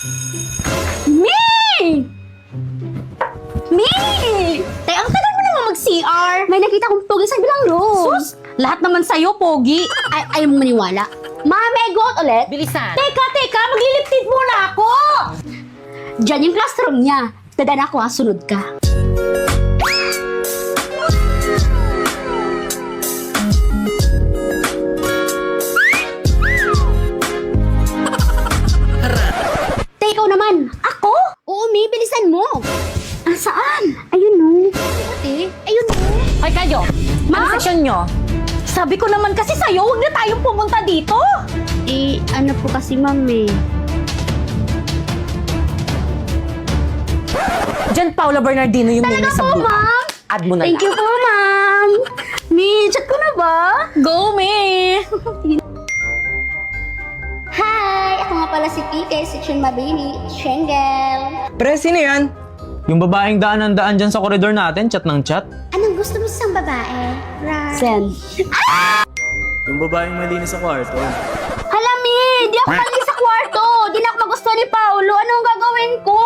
Me! Me! Te, ang tagal mo naman mag-CR. May nakita kong pogi sa bilang room. Sus! Lahat naman sa'yo, pogi. Ayaw mo maniwala. Mami, go out ulit. Bilisan. Teka, magliliptid muna ako! Diyan yung classroom niya. Tadaan ako ha, sunod ka. Te, ikaw naman. Ako? Oo, Mi, bilisan mo. Ah, saan? Ayun no. Te, ayun no. Ay kayo, ano seksyon nyo? Sabi ko naman kasi sa'yo, huwag na tayong pumunta dito. Eh, ano po kasi, Mami? Diyan, Paula Bernardino yung name Talaga sa po, blue. Ma'am? Add mo na Thank you po, Ma'am. Mi, chat ko na ba? Go, me! Hi! Ako nga pala si PK, Section Mabini, Shengel. Pre, sino yan? Yung babaeng daan dyan sa koridor natin, chat ng chat. Anong gusto mo sa isang babae? Right. Sen. Yung babaeng malinis sa kwarto. Hala, Mi! Di ako mali sa kwarto! Di na ako magusto ni Paolo. Anong gagawin ko?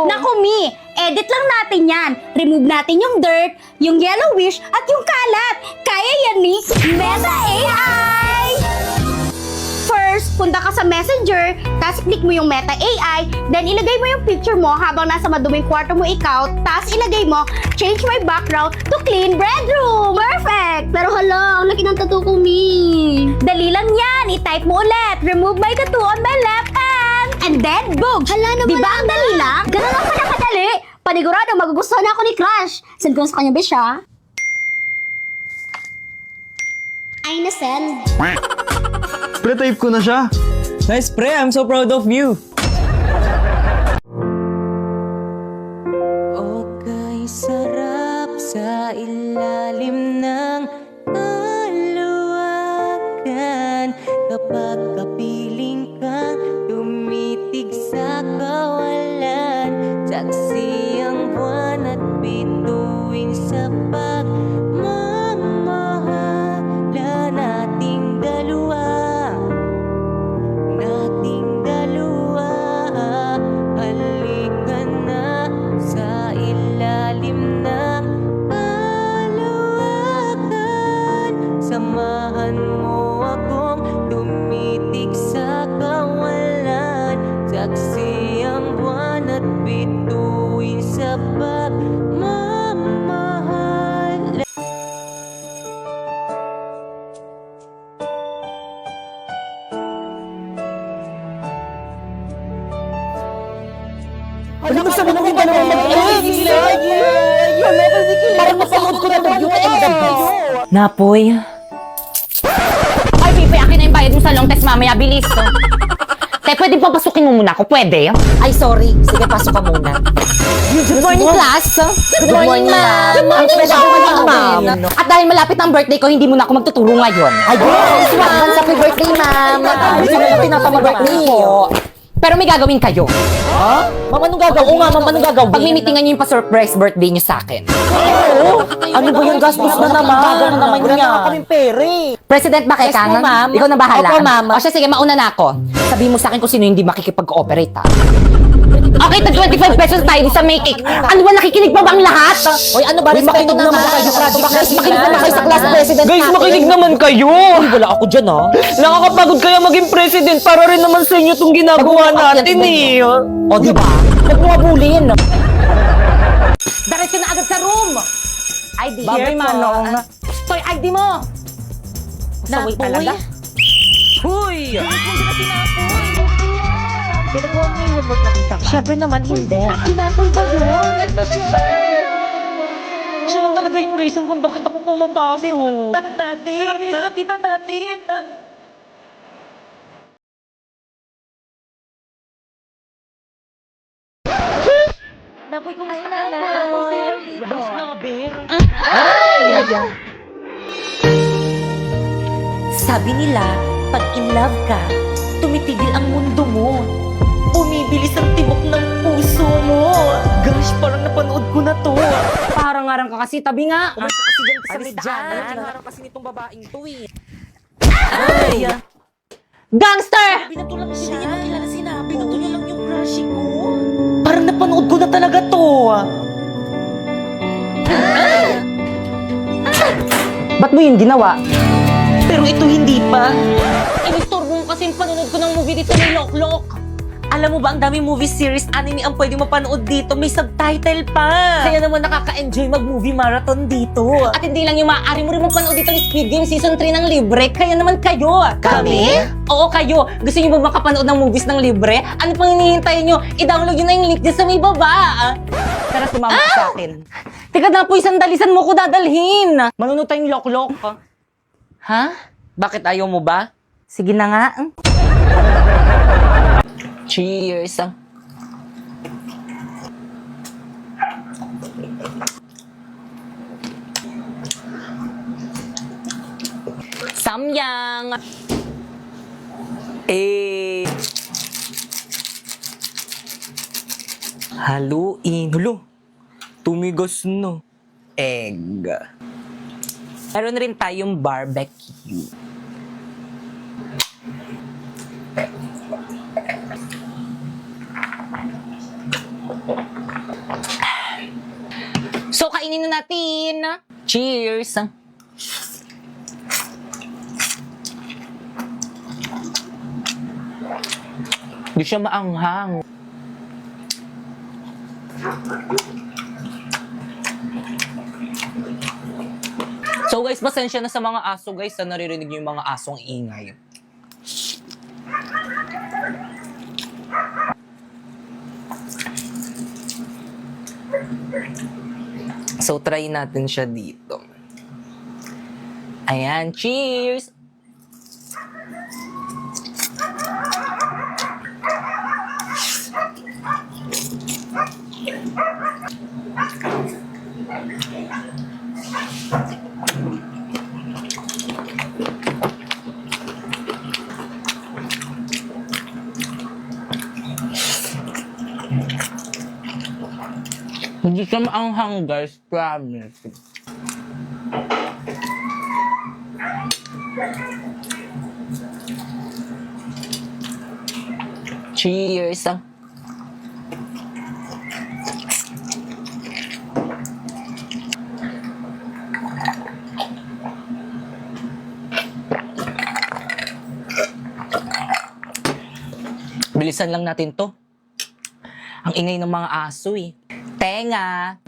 Naku, me! Edit lang natin yan. Remove natin yung dirt, yung yellowish, at yung kalat. Kaya yan ni Meta AI! First, punta ka sa Messenger, tapos click mo yung Meta AI, then ilagay mo yung picture mo habang nasa maduming kwarto mo ikaw, tapos ilagay mo, change my background to clean bedroom. Perfect! Pero hala, ang laki ng tattoo ko, Mi. Dali lang yan. I-type mo ulit. Remove my tattoo on my left hand. And then, boom! Hala naman. Di ba ang dali lang? Ganun lang pala kadali. Panigurado, magugustuhan na ako ni Crush. Send ko sa kanya, be siya. Ay, na-send. Pre, type ko na siya. Nice, pre. I'm so proud of you. Okay, sarap sa ilalim ng kaluwagan kapag kapiling kang tumitig sa kawalan. Saksi ang buwan at bituin sa pagmamahala nating dalawa. Halika na sa ilalim ng kaluwagan. Samahan mo akong tumitig sa kawalan. Saksi ang buwan at bituin sa pagmamahal. Ano ba sabi namin dalawang mag-iis? Parang napanood ko na yung Napoy. Ay, Pipe, akin na yung bayad mo sa long test mamaya. Bilis, to. Te, pwede papasukin mo muna ako? Pwede? Ay, sorry. Sige, pasok ka muna. Good morning, class. Good morning, ma'am. Good morning, ma'am. At dahil malapit ang birthday ko, hindi mo na ako magtuturo ngayon. Ayun! Advance happy birthday, ma'am! Gusto mo na pinapamag-birthday ko. Pero may gagawin kayo. Ma'am, anong gagawin? Oo nga, ma'am, anong gagawin? Pagmimitingan niyo yung pa-surprise birthday niyo sa akin. Ano ba yung gastos na naman? Gagawin naman niya. Wala naman kaming pere. President ba kay Yes po, Kangan? ma'am. Ikaw na bahala. Opo, ma'am. O siya, sige, mauna na ako. Sabihin mo sa akin kung sino hindi makikipag-cooperate, ha? Okay, tag 25 pesos tayo sa make cake. Ano ba, nakikinig pa bang lahat? Hoy, ano ba? Respeto naman kayo. Makinig naman kayo sa class president Guys, natin. makinig naman kayo. Wala ako dyan, ha? Nakakapagod kaya maging president para rin naman sa inyo itong ginagawa natin eh. O, di ba? Huwag mo abulin. Diretso na agad sa room. ID. Babay, Manong. Toy, ID mo. Masaway talaga. Huy! Siyempre naman, hindi. Siya lang talaga yung reason kung bakit ako pumapasi, oh. Napoy, kumusta na? Sabi nila, pag in love ka, tumitigil ang mundo mo. Bumibilis ang tibok ng puso mo. Gosh, parang napanood ko na to. Parang-arang ka kasi, tabi nga. Kasi dyan sa may Alis daan. dyan. Ang harap kasi nitong babaeng to eh. Ay! Gangster! Binato lang siya. Hindi niya makilala sinabi. Binato niya lang yung crush ko. Parang napanood ko na talaga to. Ba't mo yun ginawa? Pero ito hindi pa. Inistorbo mo kasi yung panonood ko ng movie dito ni Loklok. Alam mo ba, ang dami movie series, anime ang pwede mapanood dito. May subtitle pa. Kaya naman nakaka-enjoy mag-movie marathon dito. At hindi lang yung maaari mo rin mapanood dito ng Squid Game Season 3 ng libre. Kaya naman kayo. Kami? Oo, kayo. Gusto niyo ba makapanood ng movies ng libre? Ano pang hinihintay niyo? I-download nyo na yung link dyan sa may baba. Tara, sumama ka sa akin. Teka na po, isang dalisan mo ko dadalhin. Manunod tayong Loklok. Ha? Bakit ayaw mo ba? Sige na nga. Cheers. Samyang. Haluin. Hulo. Tumigas na. Egg. Meron rin tayong barbecue. So, kainin na natin. Cheers! Di siya maanghang. So guys, pasensya na sa mga aso guys na naririnig niyo yung mga asong ingay. So try natin siya dito. Ayan, cheers! Hindi siya maanghang guys, promise. Cheers! Bilisan lang natin to. Ang ingay ng mga aso eh. Tenga!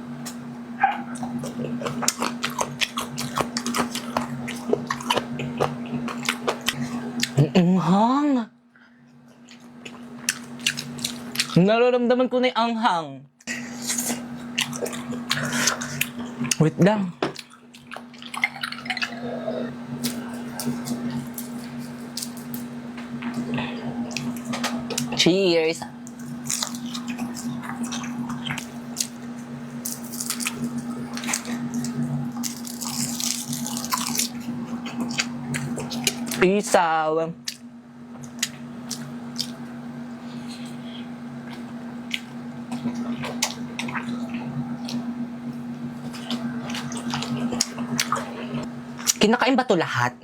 Ang anghang! Nararamdaman ko na yung anghang. Wait lang. Cheers! Isaw. Kinakain ba to lahat?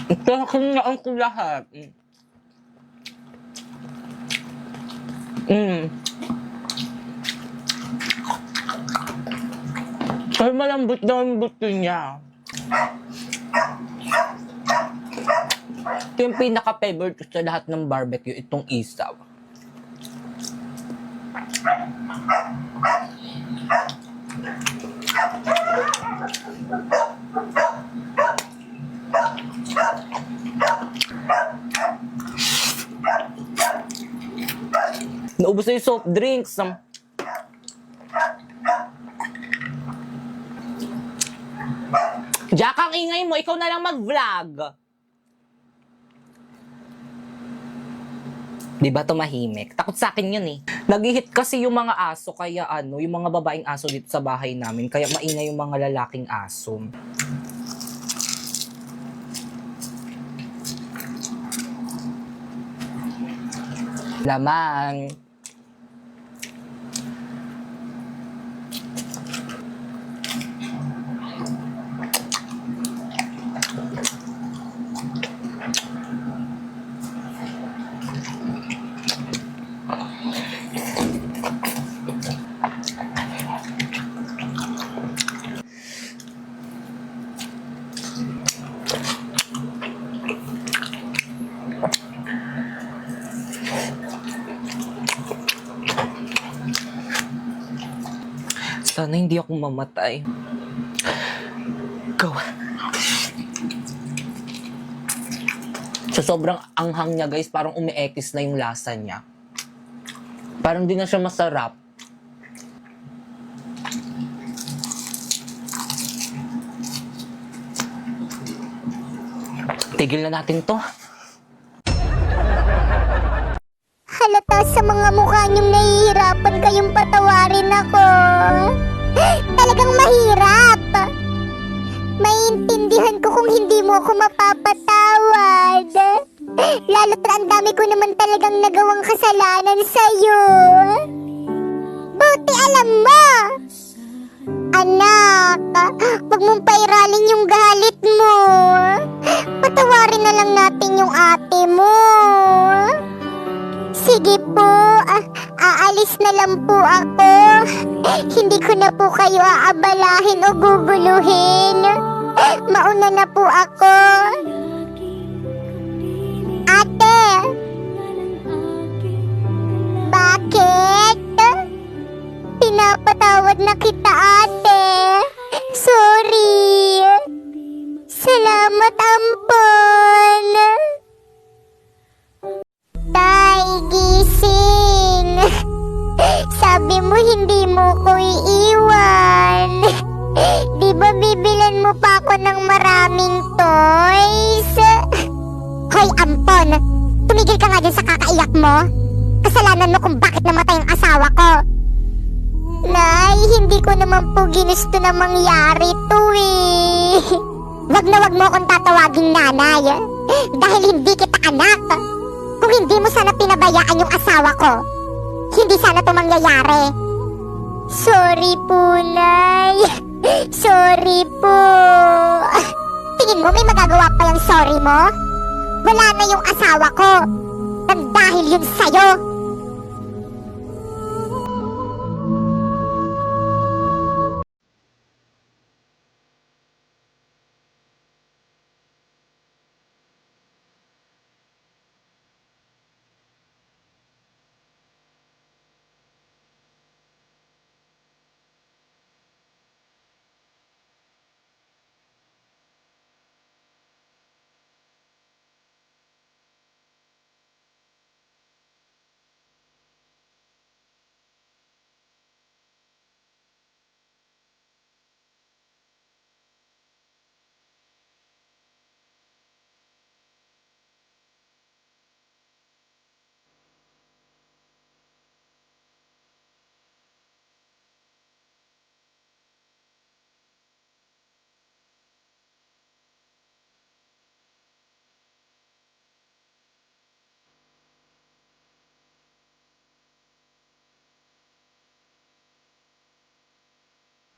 Kinakain ko lahat. Pero malambot na ang buto niya. Ito yung pinaka-favorite ko sa lahat ng barbecue, itong isaw. Naubos na yung soft drinks. Jack, ang ingay mo, ikaw na lang mag-vlog. Di ba tumahimik? Takot sa akin yun eh. Nag-hit kasi yung mga aso, kaya yung mga babaeng aso dito sa bahay namin, kaya maingay yung mga lalaking aso. Laman. Sana hindi ako mamatay. Go. Sa sobrang anghang niya, guys, parang umiekis na yung lasa niya. Parang di na siya masarap. Tigil na natin to. Halata sa mga mukha niyong nahihirapan kayong patawarin ako. Talagang mahirap. Maiintindihan ko kung hindi mo ako mapapatawad. Lalo't ang dami ko naman talagang nagawang kasalanan sa'yo. Buti alam mo. Anak, wag mong pairalin yung galit mo. Patawarin na lang natin yung ate mo. Sige po, aalis na lang po ako. Hindi ko na po kayo aabalahin o guguluhin. Mauna na po ako. Ate! Bakit? Pinapatawad na kita, ate. Sorry. Salamat, ampon. Tay, gising. Sabi mo hindi mo ko iiwan. Di ba bibilan mo pa ako ng maraming toys? Hoy, ampon! Tumigil ka nga dyan sa kakaiyak mo. Kasalanan mo kung bakit namatay ang asawa ko. Nay, hindi ko naman po ginusto na mangyari to eh. Wag na wag mo akong tatawaging nanay. Dahil hindi kita anak. Kung hindi mo sana pinabayaan yung asawa ko, hindi sana to mangyayari. Sorry po, Nay. Sorry po. Tingin mo may magagawa pa yung sorry mo? Wala na yung asawa ko. Nang dahil yun sa'yo.